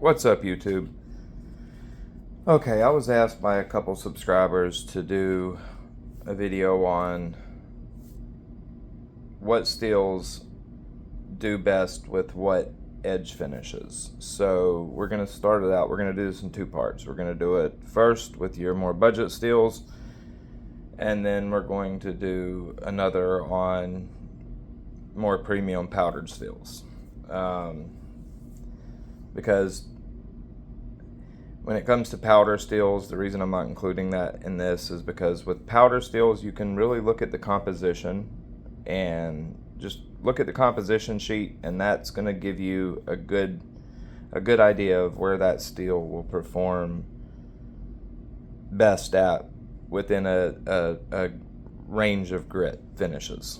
What's up, YouTube? Okay, I was asked by a couple subscribers to do a video on what steels do best with what edge finishes. So we're going to start it out. We're going to do this in two parts. We're going to do it first with your more budget steels, and then we're going to do another on more premium powdered steels. Because when it comes to powder steels, the reason I'm not including that in this is because with powder steels, you can really look at the composition and just look at the composition sheet, and that's going to give you a good idea of where that steel will perform best at within a range of grit finishes.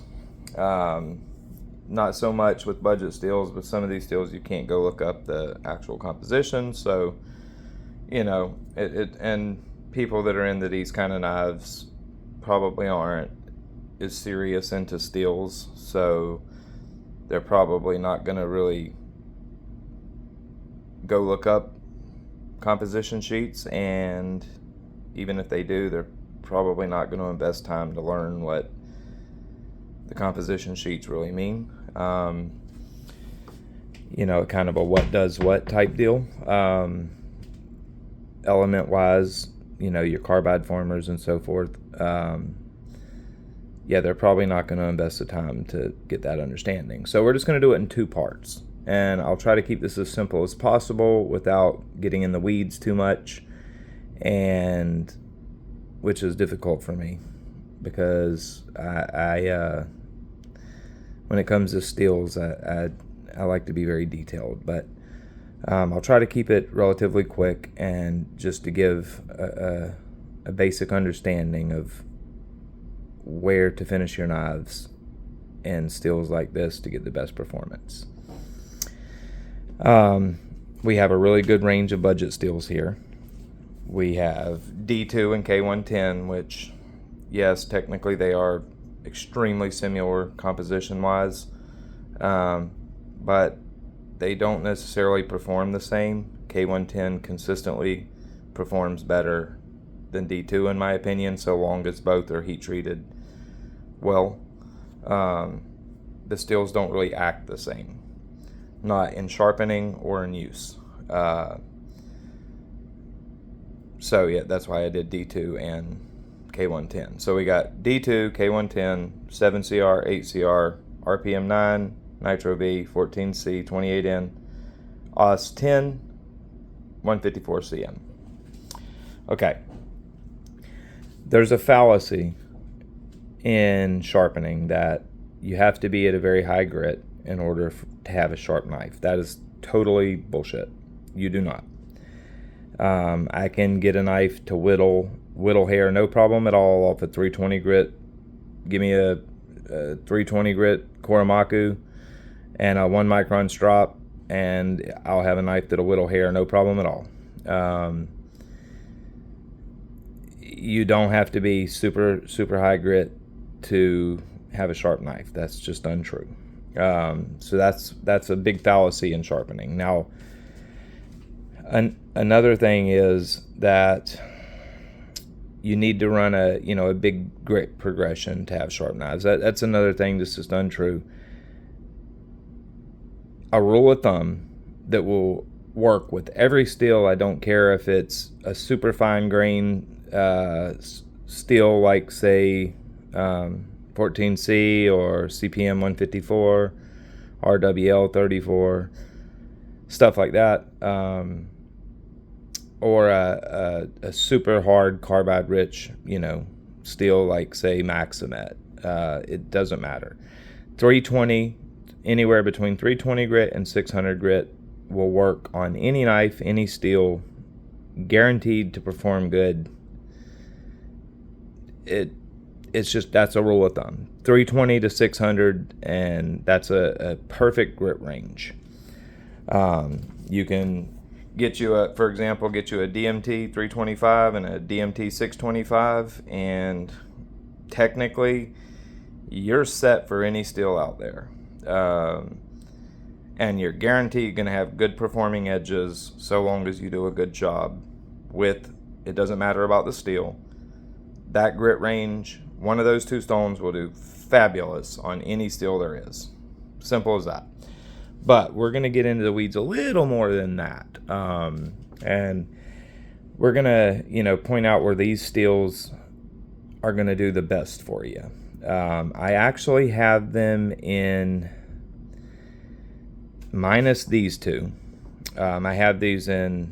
Not so much with budget steels, but some of these steels you can't go look up the actual composition, so and people that are into these kind of knives probably aren't as serious into steels, so they're probably not going to really go look up composition sheets, and even if they do, they're probably not going to invest time to learn what the composition sheets really mean. Kind of a what does what type deal. Element wise, your carbide formers and so forth, they're probably not going to invest the time to get that understanding. So we're just going to do it in two parts, and I'll try to keep this as simple as possible without getting in the weeds too much, and which is difficult for me because I when it comes to steels, I like to be very detailed, but I'll try to keep it relatively quick and just to give a basic understanding of where to finish your knives in steels like this to get the best performance. We have a really good range of budget steels here. We have D2 and K110, which, yes, technically they are extremely similar composition wise, but they don't necessarily perform the same. K110 consistently performs better than D2 in my opinion, so long as both are heat treated well. The steels don't really act the same, not in sharpening or in use. So yeah, that's why I did D2 and K110. So we got D2, K110, 7CR, 8CR, RPM 9, Nitro V, 14C, 28N, OS 10, 154CM. Okay. There's a fallacy in sharpening that you have to be at a very high grit in order to have a sharp knife. That is totally bullshit. You do not. I can get a knife to whittle hair no problem at all off a 320 grit. Give me a 320 grit Koromaku and a 1 micron strop, and I'll have a knife that'll whittle hair no problem at all. You don't have to be super high grit to have a sharp knife. That's just untrue. So that's a big fallacy in sharpening. Now, another thing is that you need to run a big grit progression to have sharp knives. That's another thing that's just untrue. A rule of thumb that will work with every steel, I don't care if it's a super fine grain steel like say 14C or CPM 154, RWL 34, stuff like that, or a super hard carbide rich steel like say Maximet. It doesn't matter. 320, anywhere between 320 grit and 600 grit will work on any knife, any steel, guaranteed to perform good. It's just, that's a rule of thumb. 320 to 600, and that's a perfect grit range. You can get you a DMT 325 and a DMT 625, and technically you're set for any steel out there. and you're guaranteed going to have good performing edges so long as you do a good job with, it doesn't matter about the steel. That grit range, one of those two stones will do fabulous on any steel there is. Simple as that. But we're going to get into the weeds a little more than that. And we're going to, point out where these steels are going to do the best for you. I actually have them in, minus these two. I have these in,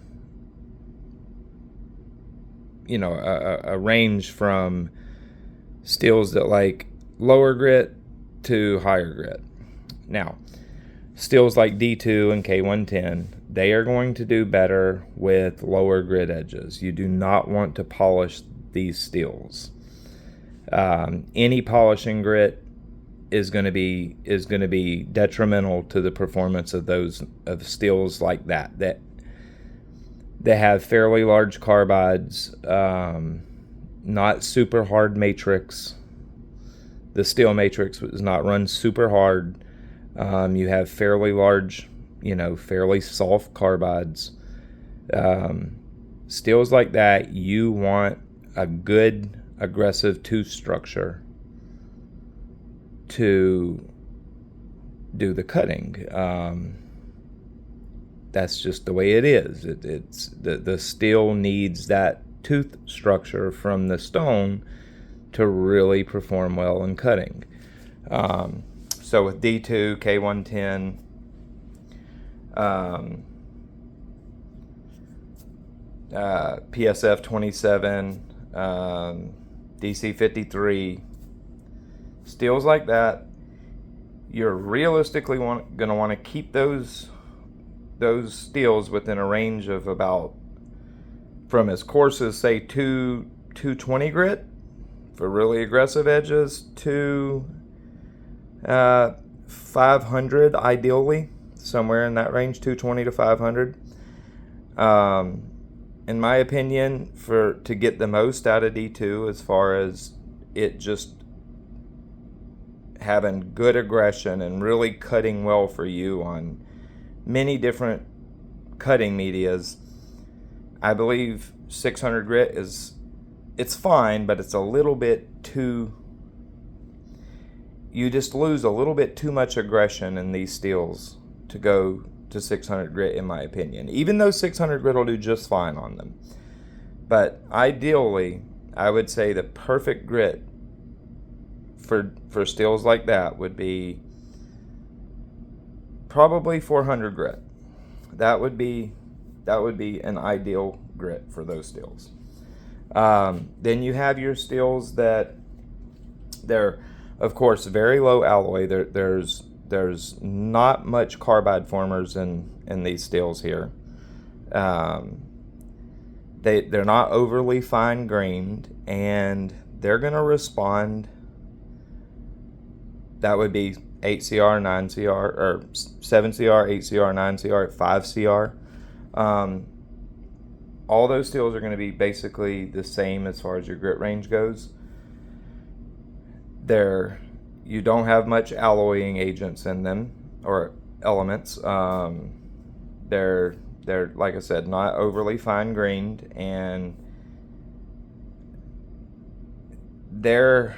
a range from steels that like lower grit to higher grit. Now, steels like D2 and K110, they are going to do better with lower grit edges. You do not want to polish these steels. Any polishing grit is going to be detrimental to the performance of steels like that have fairly large carbides, not super hard matrix. The steel matrix is not run super hard. You have fairly large, fairly soft carbides. Steels like that, you want a good aggressive tooth structure to do the cutting. That's just the way it is. It's the steel needs that tooth structure from the stone to really perform well in cutting. So with D2, K110, PSF 27, DC 53, steels like that, you're realistically going to want to keep those steels within a range of about, from as coarse as say 220 grit for really aggressive edges to 500 ideally, somewhere in that range, 220 to 500. In my opinion, to get the most out of D2 as far as it just having good aggression and really cutting well for you on many different cutting medias, I believe 600 grit it's fine, but it's a little bit too, you just lose a little bit too much aggression in these steels to go to 600 grit, in my opinion, even though 600 grit will do just fine on them. But ideally, I would say the perfect grit for steels like that would be probably 400 grit. That would be an ideal grit for those steels. Then you have your steels that they're, of course, very low alloy. There's not much carbide formers in these steels here. They're not overly fine grained, and they're going to respond. That would be 8CR, 9CR, or 7CR, 8CR, 9CR, 5CR. All those steels are going to be basically the same as far as your grit range goes. You don't have much alloying agents in them, or elements. They're like I said, not overly fine grained, and they're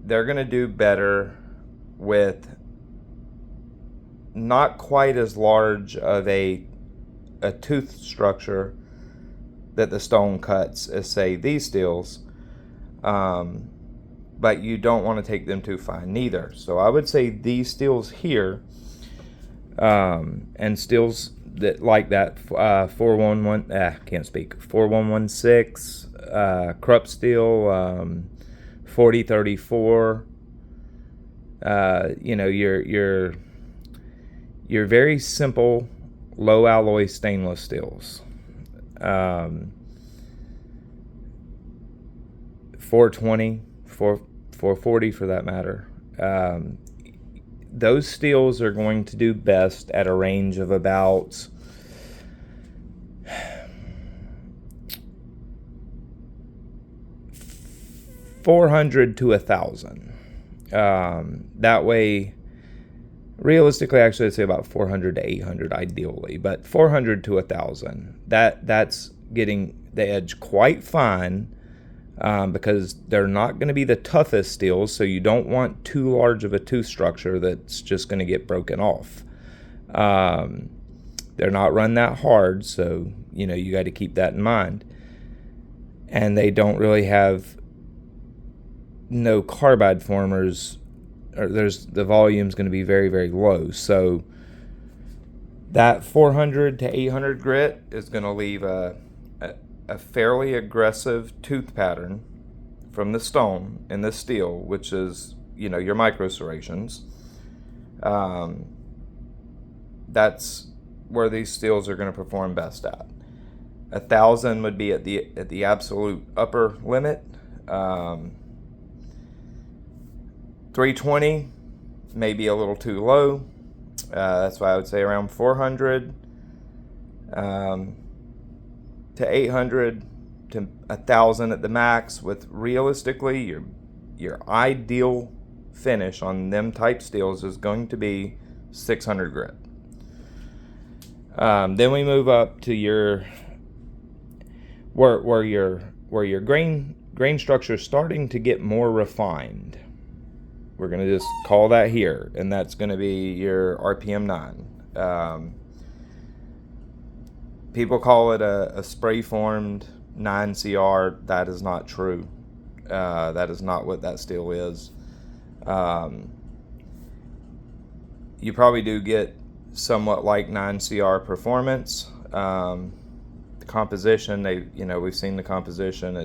going to do better with not quite as large of a tooth structure that the stone cuts as say these steels, but you don't want to take them too fine neither. So I would say these steels here, and steels that like that 4116 Krupp steel, 4034, your very simple low alloy stainless steels, 420, 440 for that matter. Those steels are going to do best at a range of about 400 to 1,000. That way, Realistically, actually, I'd say about 400 to 800 ideally, but 400 to 1,000. That's getting the edge quite fine, because they're not going to be the toughest steels, so you don't want too large of a tooth structure that's just going to get broken off. They're not run that hard, so you got to keep that in mind. And they don't really have no carbide formers, or the volume's going to be very, very low. So that 400 to 800 grit is going to leave a fairly aggressive tooth pattern from the stone in the steel, which is your micro serrations. That's where these steels are going to perform best at. 1,000 would be at the absolute upper limit. 320 may be a little too low. That's why I would say around 400 to 800 to 1,000 at the max. With realistically, your ideal finish on them type steels is going to be 600 grit. Then we move up to where your grain structure is starting to get more refined. We're going to just call that here, and that's going to be your RPM 9. People call it a spray formed 9CR. That is not true. That is not what that steel is. You probably do get somewhat like 9CR performance. The composition, we've seen the composition.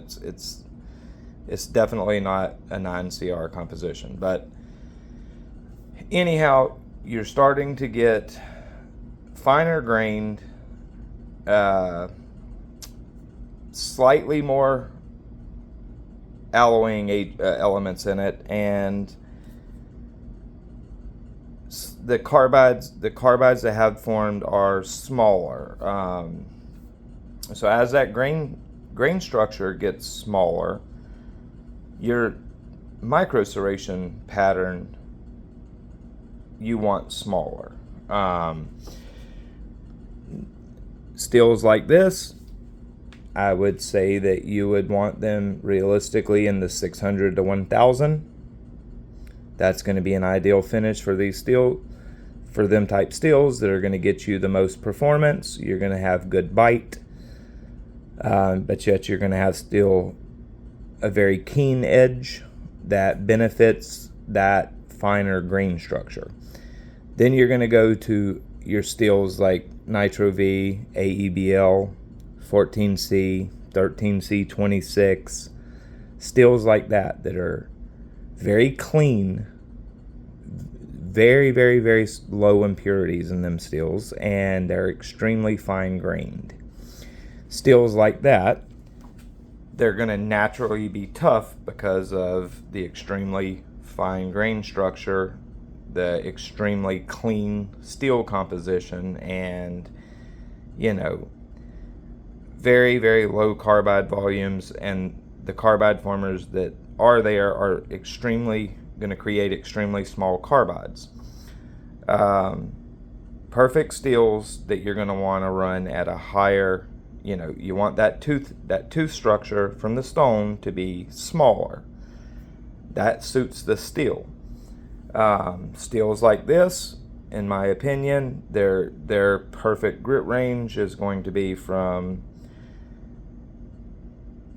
It's definitely not a 9CR composition. But anyhow, you're starting to get finer grained, slightly more alloying elements in it, and the carbides that have formed are smaller. So as that grain structure gets smaller, your micro serration pattern you want smaller. Steels like this, I would say that you would want them realistically in the 600 to 1,000. That's going to be an ideal finish for them type steels that are going to get you the most performance. You're going to have good bite, but yet you're going to have still a very keen edge that benefits that finer grain structure. Then you're going to go to your steels like Nitro V, AEBL, 14C, 13C26, steels like that are very clean, very, very, very low impurities in them steels, and they're extremely fine grained. Steels like that, they're going to naturally be tough because of the extremely fine grain structure, the extremely clean steel composition, and very, very low carbide volumes. And the carbide formers that are there are extremely going to create extremely small carbides. Perfect steels that you're going to want to run at a higher, you want that tooth structure from the stone to be smaller. That suits the steel. Steels like this, in my opinion, their perfect grit range is going to be from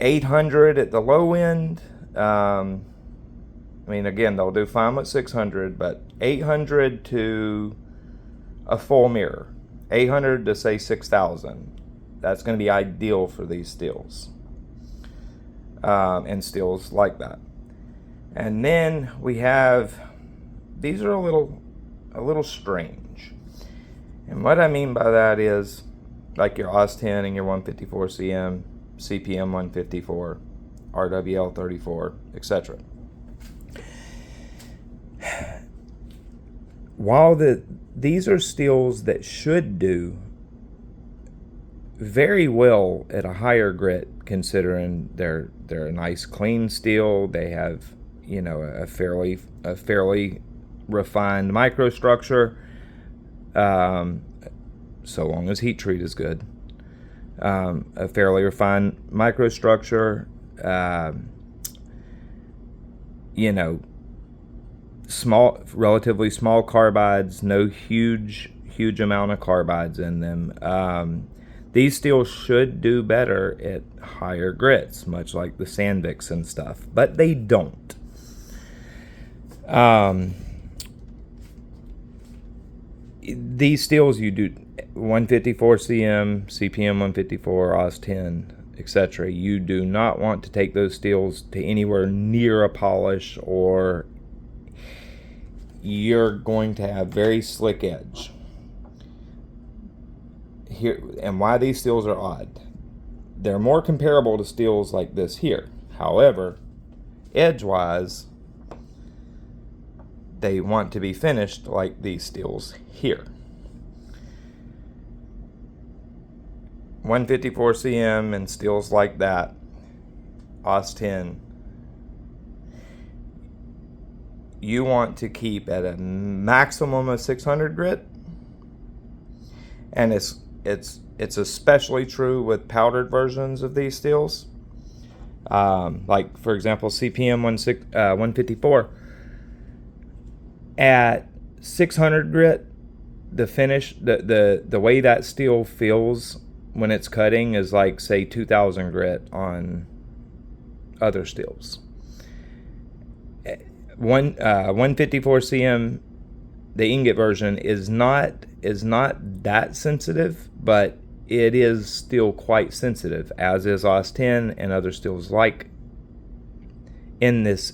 800 at the low end. Again, they'll do fine with 600, but 800 to a full mirror, 800 to say 6,000. That's going to be ideal for these steels, and steels like that. And then we have, these are a little strange. And what I mean by that is like your OS 10 and your 154 CM, CPM 154, RWL 34, etc. While these are steels that should do very well at a higher grit, considering they're a nice clean steel, they have a fairly refined microstructure, so long as heat treat is good. A fairly refined microstructure, relatively small carbides, no huge amount of carbides in them. These steels should do better at higher grits, much like the Sandviks and stuff, but they don't. These steels you do 154 cm, CPM 154, OS 10, etc. You do not want to take those steels to anywhere near a polish, or you're going to have very slick edge. Here, and why these steels are odd. They're more comparable to steels like this here. However, edge-wise, they want to be finished like these steels here. 154 cm and steels like that, OS 10, you want to keep at a maximum of 600 grit, and it's especially true with powdered versions of these steels. Like for example, CPM 154 at 600 grit, the finish, the way that steel feels when it's cutting is like, say, 2000 grit on other steels. 154 cm, the ingot version, is not that sensitive, but it is still quite sensitive, as is OS 10 and other steels like in this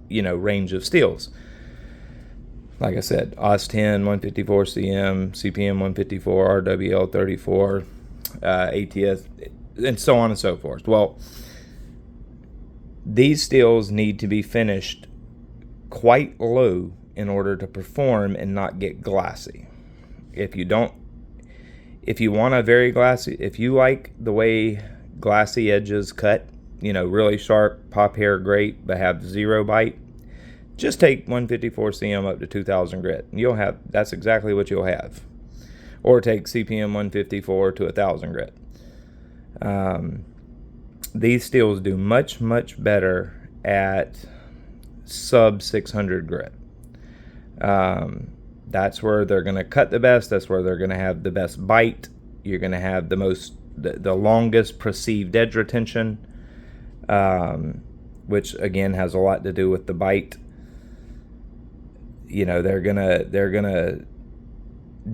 range of steels. Like I said, OS 10, 154 cm, CPM 154, RWL 34, ATS, and so on and so forth. Well, these steels need to be finished quite low in order to perform and not get glassy. If you want a very glassy, if you like the way glassy edges cut, really sharp, pop hair great, but have zero bite, just take 154 cm up to 2000 grit. That's exactly what you'll have. Or take CPM 154 to 1000 grit. These steels do much, much better at sub 600 grit. That's where they're going to cut the best. That's where they're going to have the best bite. You're going to have the longest perceived edge retention, which again has a lot to do with the bite. They're gonna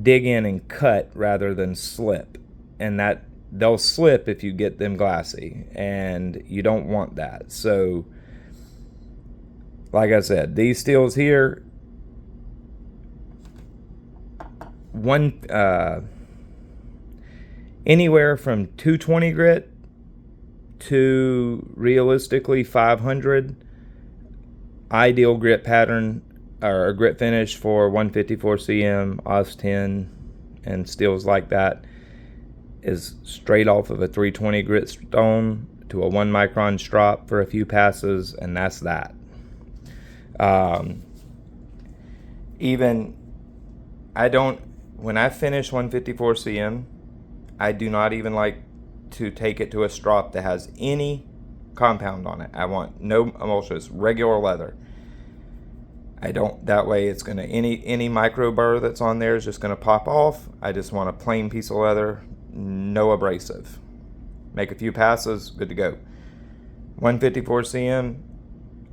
dig in and cut rather than slip, and that they'll slip if you get them glassy, and you don't want that. So, like I said, these steels here, anywhere from 220 grit to realistically 500, ideal grit pattern or grit finish for 154 cm, OS 10, and steels like that is straight off of a 320 grit stone to a 1 micron strop for a few passes, and that's that. When I finish 154 cm, I do not even like to take it to a strop that has any compound on it. I want no emulsions, regular leather. That way it's gonna, any micro burr that's on there is just gonna pop off. I just want a plain piece of leather, no abrasive. Make a few passes, good to go. 154 cm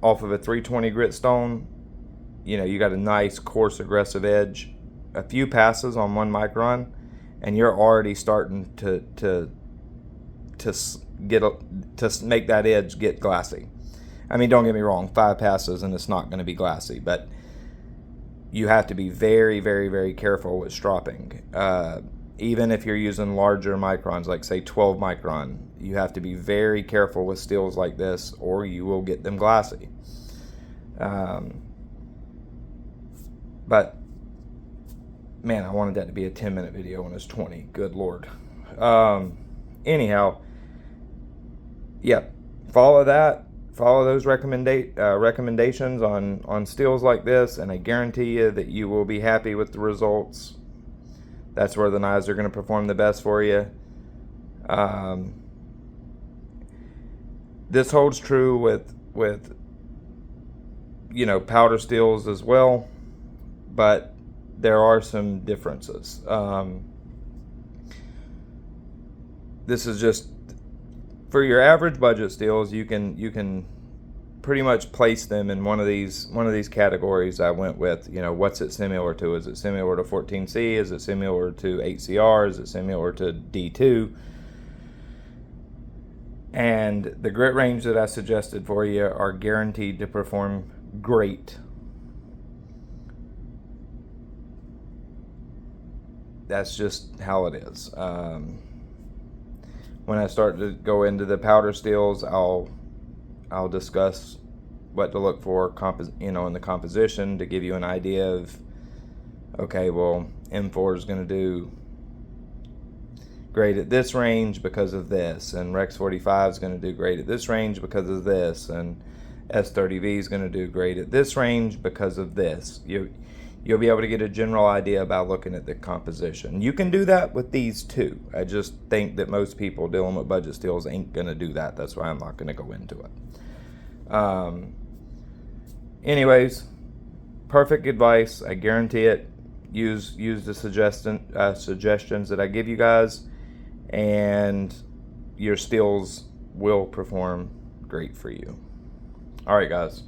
off of a 320 grit stone, you got a nice coarse aggressive edge. A few passes on 1 micron, and you're already starting to make that edge get glassy. I mean, don't get me wrong, 5 passes and it's not going to be glassy, but you have to be very, very, very careful with stropping. Even if you're using larger microns, like say 12 micron, you have to be very careful with steels like this, or you will get them glassy. But man, I wanted that to be a 10-minute video when it's 20. Good Lord. Anyhow, yep. Follow that. follow those recommendations on steels like this, and I guarantee you that you will be happy with the results. That's where the knives are going to perform the best for you. This holds true with powder steels as well, but there are some differences. This is just for your average budget steels. You can pretty much place them in one of these categories I went with. What's it similar to? Is it similar to 14C? Is it similar to 8CR? Is it similar to D2? And the grit range that I suggested for you are guaranteed to perform great. That's just how it is. When I start to go into the powder steels, I'll discuss what to look for, in the composition, to give you an idea of, okay, well, M4 is going to do great at this range because of this, and Rex 45 is going to do great at this range because of this, and S30V is going to do great at this range because of this. You'll be able to get a general idea about looking at the composition. You can do that with these too. I just think that most people dealing with budget steels ain't going to do that. That's why I'm not going to go into it. Anyways, perfect advice. I guarantee it. Use the suggestions that I give you guys, and your steels will perform great for you. All right, guys.